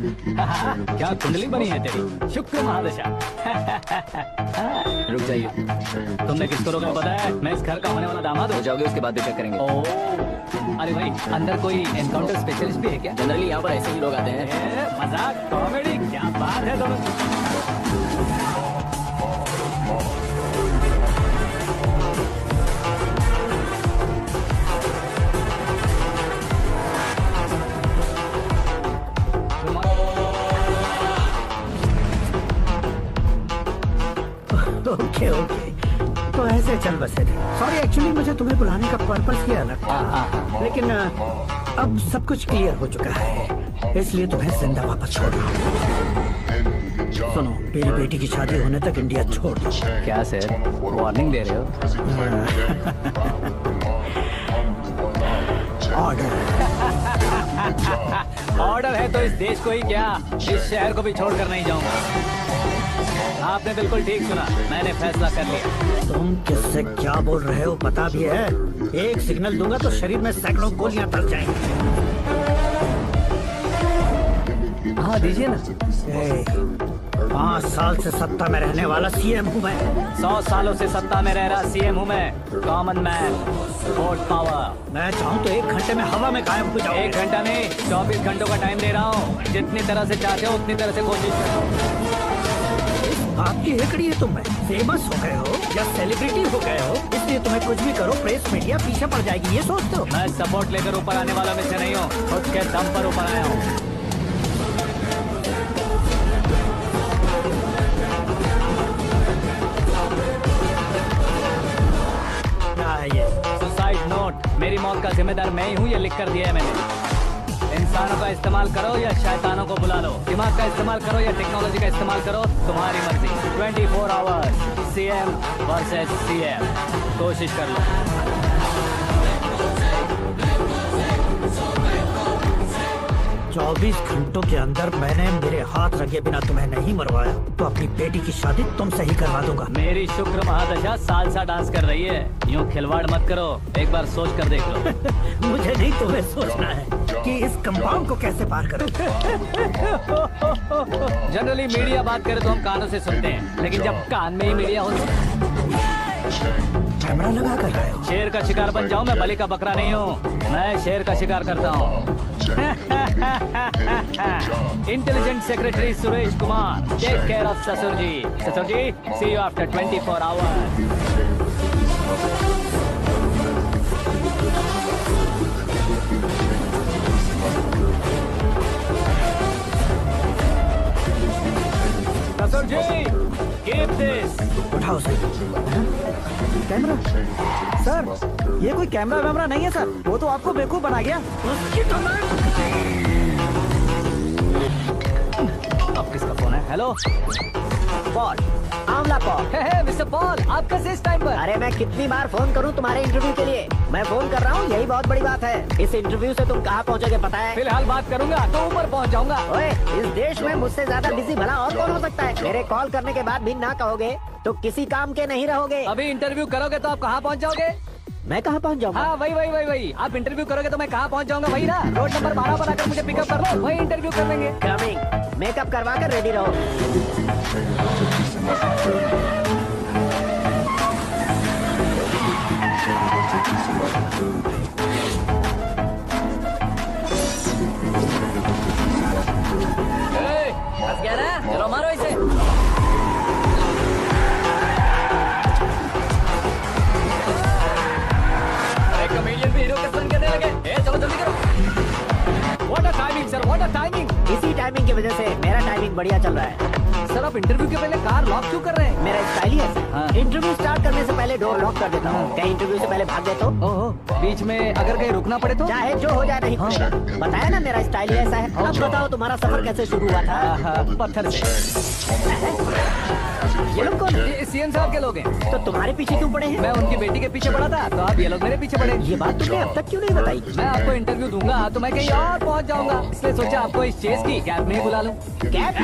क्या कुंडली बनी है तेरी, शुक्र महादशा। रुक जाइए। तुमने किसको रोका पता है? मैं इस घर का होने वाला दामाद हो हूँ। जाओगे उसके बाद भी चेक करेंगे। अरे भाई, अंदर कोई एनकाउंटर स्पेशलिस्ट भी है क्या? जनरली यहाँ पर ऐसे ही लोग आते हैं। मजाक, कॉमेडी, क्या बात है दोनों। ओके ओके, तो ऐसे चल बसे थे। सॉरी, एक्चुअली मुझे तुम्हें बुलाने का पर्पस ये अलग था, लेकिन अब सब कुछ क्लियर हो चुका है, इसलिए तुम्हें जिंदा वापस छोड़ रहा हूँ। सुनो, मेरी बेटी की शादी होने तक इंडिया छोड़ दो। क्या सर, वार्निंग दे रहे हो? ऑर्डर। ऑर्डर है तो इस देश को ही क्या, इस शहर को भी छोड़कर नहीं जाऊंगा। आपने बिल्कुल ठीक सुना, मैंने फैसला कर लिया। तुम किससे क्या बोल रहे हो पता भी है? एक सिग्नल दूंगा तो शरीर में सैकड़ों गोलियां तर जाएंगी। हाँ दीजिए ना। 5 साल से सत्ता में रहने वाला सीएम हूँ मैं। 100 सालों से सत्ता में रह रहा सीएम हूँ मैं। Common man, vote power. मैं चाहूँ तो 1 घंटे में हवा में गायब हो जाऊँ। 1 घंटा नहीं, 24 घंटों का टाइम दे रहा हूँ। जितनी तरह से चाहते हो उतनी तरह से कोशिश करो। आपकी हेकड़ी है, तुम फेमस हो गए हो या सेलिब्रिटी हो गए हो, इसलिए तुम्हें कुछ भी करो प्रेस मीडिया पीछे पड़ जाएगी, ये सोचते हो? मैं सपोर्ट लेकर ऊपर आने वाला में से नहीं हूँ, खुद के दम पर ऊपर आया हूँ। सुसाइड नोट, मेरी मौत का जिम्मेदार मैं ही हूँ, ये लिख कर दिया है मैंने। इंसानों का इस्तेमाल करो या शैतानों को बुला लो, दिमाग का इस्तेमाल करो या टेक्नोलॉजी का इस्तेमाल करो, तुम्हारी मर्जी। 24 आवर्स सीएम वर्सेस सीएम, कोशिश कर लो। 24 घंटों के अंदर मैंने मेरे हाथ रंगे बिना तुम्हें नहीं मरवाया तो अपनी बेटी की शादी तुमसे ही करवा दूंगा। मेरी शुक्र महादशा सालसा डांस कर रही है, यूँ खिलवाड़ मत करो, एक बार सोच कर देख लो। मुझे नहीं, तुम्हें सोचना है कि इस कंपाउंड को कैसे पार करो। जनरली मीडिया बात करे तो हम कानों से सुनते हैं, लेकिन जब कान में ही मीडिया हो। कैमरा लगा कर रहे हो? शेर का शिकार बन जाऊं, मैं बलि का बकरा नहीं हूँ, मैं शेर का शिकार करता हूँ। Intelligent secretary Suresh Kumar, take care of ससुर जी। ससुर जी, सी यू आफ्टर 24 आवर्स। ससुर जी, कीप दिस। उठाओ सर। कैमरा? सर, ये कोई कैमरा वैमरा नहीं है सर, वो तो आपको बेवकूफ बना गया। उसकी तो मैं... अब किसका फोन है? हेलो पॉल, आंवला पॉल। मिस्टर पॉल, आप कैसे इस टाइम पर? अरे मैं कितनी बार फोन करूं तुम्हारे इंटरव्यू के लिए? मैं फोन कर रहा हूं, यही बहुत बड़ी बात है। इस इंटरव्यू से तुम कहां पहुंचोगे पता है? फिलहाल बात करूंगा तो ऊपर पहुंच जाऊंगा। ओए, इस देश में मुझसे ज्यादा बिजी भला और कौन हो सकता है? मेरे कॉल करने के बाद भी ना कहोगे तो किसी काम के नहीं रहोगे। अभी इंटरव्यू करोगे तो आप कहाँ पहुँच जाओगे? मैं कहाँ पहुँच जाऊंगा? हाँ वही। आप इंटरव्यू करोगे तो मैं कहाँ पहुँच जाऊंगा? वही ना, रोड नंबर 12 पर आकर मुझे पिकअप कर लो, वही इंटरव्यू कर लेंगे। कमिंग। मेकअप करवा कर रेडी रहो। फंस गया ना, चलो मारो इसे। कॉमेडियन भी हीरो के संग करने लगे। चलो जल्दी करो। What a timing sir, what a timing. इसी टाइमिंग की वजह से मेरा टाइमिंग बढ़िया चल रहा है। सर आप इंटरव्यू के पहले कार लॉक क्यों कर रहे हैं? मेरा स्टाइल ही ऐसा हाँ। है। इंटरव्यू स्टार्ट करने से पहले डोर लॉक कर देता हूँ। कहीं इंटरव्यू से पहले भाग गए तो? ओहो, बीच में अगर कहीं रुकना पड़े तो? चाहे जो हो जाए नहीं खुलेगा। बताया ना मेरा स्टाइल ही ऐसा है। अब बताओ तुम्हारा सफर कैसे शुरू हुआ था? पत्थर से। ये लोग कौन है? ये सीएम साहब के लोग हैं। तो तुम्हारे पीछे क्यों पड़े हैं? मैं उनकी बेटी के पीछे पड़ा था, तो आप ये लोग मेरे पीछे पड़े। ये बात तुमने अब तक क्यों नहीं बताई? मैं आपको इंटरव्यू दूंगा तो मैं कहीं और पहुंच जाऊंगा, इसलिए सोचा आपको इस चेस की कैब में ही बुला लूं। कैब?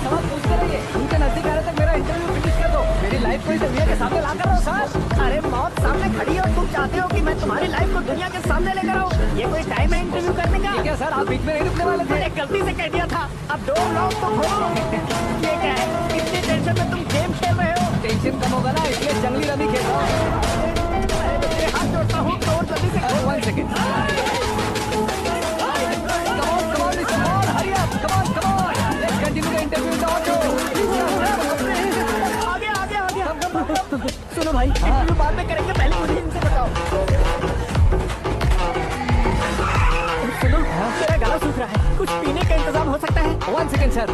सवाल पूछते रहिए, उनके नजदीक आने तक मेरा इंटरव्यू फिनिश कर दो। मेरी लाइफ को इस दुनिया के सामने ला कर रहो सर। अरे मौत सामने खड़ी और तुम चाहते हो कि मैं तुम्हारी लाइफ को दुनिया के सामने लेकर आऊं? ये कोई टाइम है इंटरव्यू करने का? क्या सर आप बीच में नहीं रुकने वाले थे? मैंने गलती से कह दिया था। अब दो लोग तो खोलो। ये क्या है? इतनी टेंशन में तुम गेम खेल रहे हो? टेंशन कम होगा ना इसलिए जंगली रमी खेल रहा हूँ। मैं हाथ जोड़ता हूँ तो जल्दी से खोलो। 1 second. Come on, Mr. Ball, hurry up. Come on. Let's continue the interview in the auto. आगे आगे आगे। सुनो भाई, इंटरव्यू बाद में करेंगे, पहले मुझे इनसे बताओ। सुनो, मेरा गला सूख रहा है, कुछ पीने का इंतजाम हो सकता है? 1 सेकेंड सर,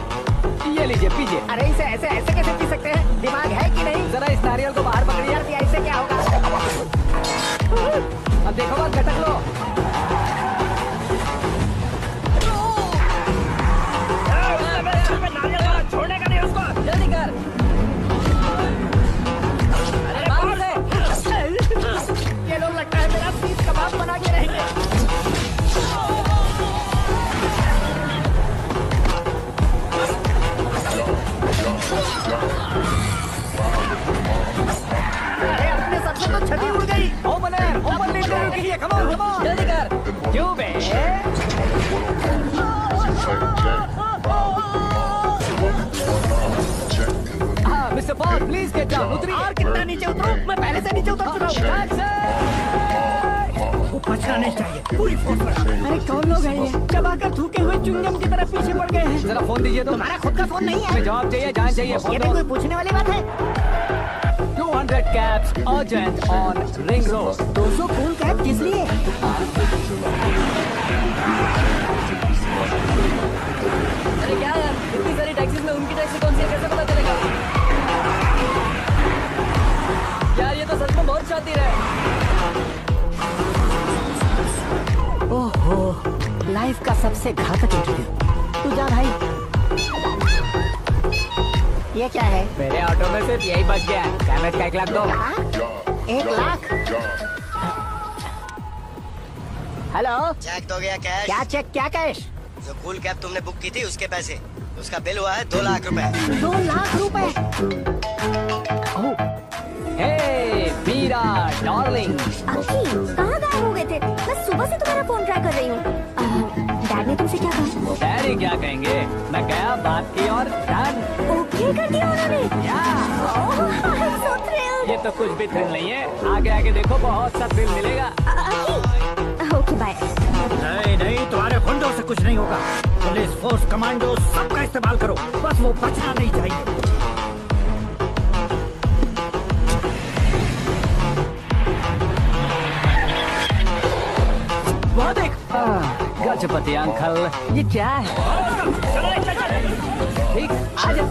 ये लीजिए पीजिए। अरे इसे ऐसे ऐसे कैसे पी सकते हैं? दिमाग है कि नहीं? जरा इस नारियल को बाहर पकड़िए। यार ऐसे क्या होगा? अब देखो बात गटक लो। छोड़ने का नहीं उसको। जल्दी कर। अरे बाहर से। ये लोग लगता है मेरा सीख कबाब बना के रहेंगे। अरे अपने सबसे तो छठी उड़ गई। ओपन इंटरव्यू के लिए come on, जल्दी कर। क्यों बे? हाँ mister Paul please get down. उतरिए। और कितना नीचे उतरूं? मैं पहले से नीचे उतर चुका हूँ। वो बचना नहीं चाहिए, पूरी फोर्स पर। अरे कौन लोग हैं ये? चबाकर थूके हुए चुंगम की तरह पीछे पड़ गए हैं। जरा फोन दीजिए तो। तुम्हारा खुद का फोन नहीं हमें है? जवाब चाहिए, जान चाहिए। ये फोन भी दो। कोई पूछने वाली बात है? 200 cabs urgent on Ring Road. 200 cool cab किस लिए? अरे क्या यार, इतनी सारी टैक्सीज में उनकी टैक्सी कौन सी है कैसे पता चलेगा? यार ये तो सच में बहुत शातिर है। ओहो, लाइफ का सबसे घातक इंटरव्यू। तू जा भाई। ये क्या है? मेरे ऑटो में सिर्फ यही बच गया है। कैमेरे का 1 लाख दो। हाँ? 1 लाख? हेलो, चेक तो गया कैश। क्या चेक क्या कैश? जो कूल कैब तुमने बुक की थी उसके पैसे, उसका बिल हुआ है 2 लाख रुपए। 2 लाख रुपए? Hey, वीरा, डार्लिंग। अखी, कहाँ गायब हो गए थे? मैं सुबह से तुम्हारा फोन ट्राई कर रही हूँ। डैड ने तुमसे क्या कहा? डैडी क्या कहेंगे? मैं गया, बात की और डन। ओके कर दिया उन्होंने? ओह, I'm so thrilled। ये तो कुछ भी थ्रिल नहीं है। आगे आगे देखो बहुत सा थ्रिल मिलेगा। अखी, ओके बाय। नहीं, तुम्हारे गुंडों से कुछ नहीं होगा। पुलिस फोर्स, कमांडो सबका इस्तेमाल करो, बस वो बचना नहीं चाहिए। वहाँ देख। गजपति अंकल, ये क्या है? ठीक, आजा।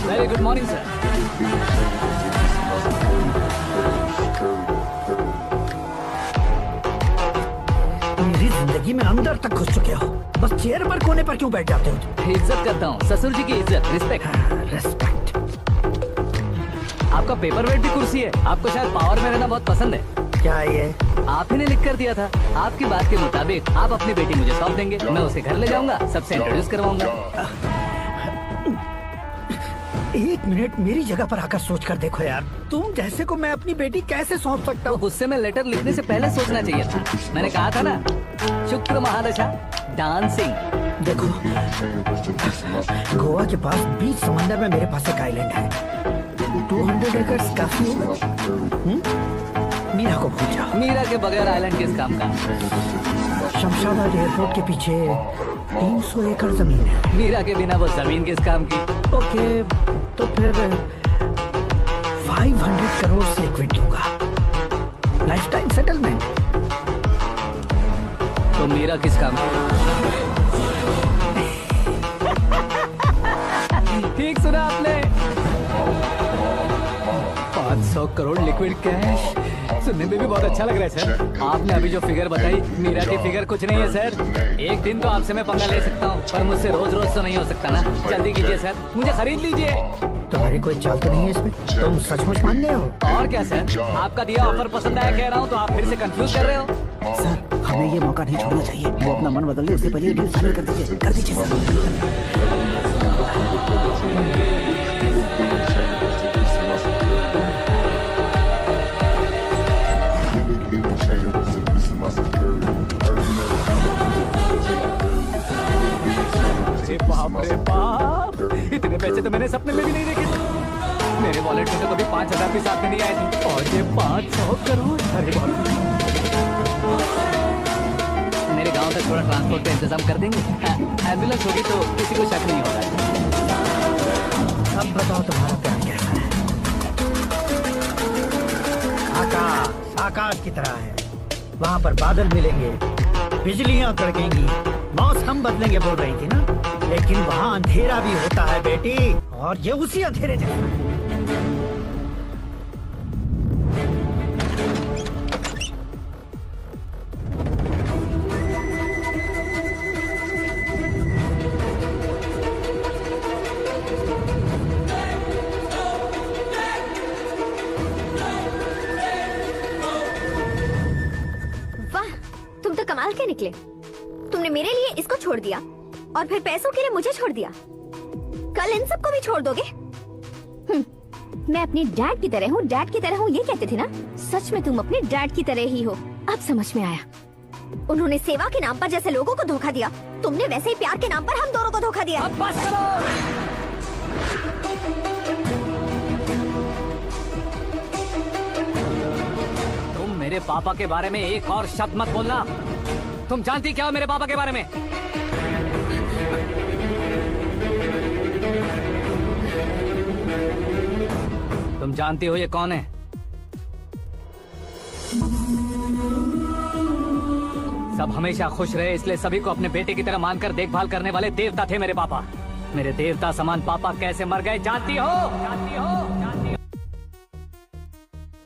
Very good morning sir. मेरी जिंदगी में अंदर तक घुस चुके हो, बस चेयर पर कोने पर क्यों बैठ जाते हो? इज्जत करता हूँ, ससुर जी की इज्जत, रिस्पेक्ट। रेस्पेक्ट। आपका पेपर वेट भी कुर्सी है। आपको शायद पावर में रहना बहुत पसंद है। क्या ये? आप ही ने लिख कर दिया था। आपकी बात के मुताबिक आप अपनी बेटी मुझे सौंप देंगे, मैं उसे घर ले जाऊंगा, सबसे इंट्रोड्यूस करवाऊंगा। एक मिनट मेरी जगह पर आकर सोच कर देखो यार, तुम जैसे को मैं अपनी बेटी कैसे सौंप सकता तो हूँ? गुस्से में लेटर लिखने से पहले सोचना चाहिए था। मैंने कहा था ना, शुक्र महादशा डांसिंग। देखो, गोवा के पास बीच समंदर में मेरे पास एक आइलैंड है। 200 एकर्स काफी होगा। मीरा को भूल जाओ। मीरा के बगैर आइलैंड किस काम का? शमशाबाद एयरपोर्ट के पीछे 300 एकड़ जमीन है। मीरा के बिना वो जमीन किस काम की? ओके, तो फिर 500 करोड़ से क्विट दूंगा। Life time settlement. तो मीरा किस काम की? ठीक सुना आपने। 500 करोड़ लिक्विड कैश सुनने में भी बहुत अच्छा लग रहा है सर। आपने अभी जो फिगर बताई, मीरा की फिगर कुछ नहीं है सर। एक दिन तो आपसे मैं पंगा ले सकता हूँ, पर मुझसे रोज रोज तो नहीं हो सकता ना। जल्दी कीजिए सर, मुझे खरीद लीजिए। तुम्हारी कोई चाल तो नहीं है इसमें? तुम सचमुच मान रहे हो? और क्या सर, आपका दिया ऑफर पसंद आया कह रहा हूँ, तो आप फिर से कंफ्यूज कर रहे हो। सर, हमें ये मौका नहीं छोड़ना चाहिए। वो अपना मन बदल ले, उससे पहले डील फाइनल कर दीजिए। कर दीजिए सर। अरे बाप रे बाप, इतने पैसे तो मैंने सपने में भी नहीं देखे थे। मेरे वॉलेट में तो कभी 5,000 भी साथ में नहीं आए थे, और ये 500 करोड़। अरे बाप, मेरे गांव तक थोड़ा ट्रांसपोर्ट का इंतजाम कर देंगे? एम्बुलेंस होगी तो किसी को शक नहीं होगा। अब बताओ तुम्हारा प्लान कैसा है? आकाश आकाश की तरह है, वहाँ पर बादल मिलेंगे, बिजलियाँ कड़केंगी, मौसम बदलेंगे बोल रही थी ना। लेकिन वहाँ अंधेरा भी होता है बेटी, और ये उसी अंधेरे जैसा है। वाह, तुम तो कमाल के निकले। तुमने मेरे लिए इसको छोड़ दिया और फिर पैसों के लिए मुझे छोड़ दिया। कल इन सबको भी छोड़ दोगे? मैं अपनी डैड की तरह हूँ, डैड की तरह हूँ, ये कहते थे ना। सच में तुम अपने डैड की तरह ही हो। अब समझ में आया। उन्होंने सेवा के नाम पर जैसे लोगों को धोखा दिया, तुमने वैसे ही प्यार के नाम पर हम दोनों को धोखा दिया। अब बस करो। तुम मेरे पापा के बारे में एक और शब्द मत बोलना। तुम जानती क्या हो मेरे पापा के बारे में? तुम जानती हो ये कौन है? सब हमेशा खुश रहे, इसलिए सभी को अपने बेटे की तरह मानकर देखभाल करने वाले देवता थे मेरे पापा। मेरे देवता समान पापा कैसे मर गए जानती हो? जानती हो? जानती हो?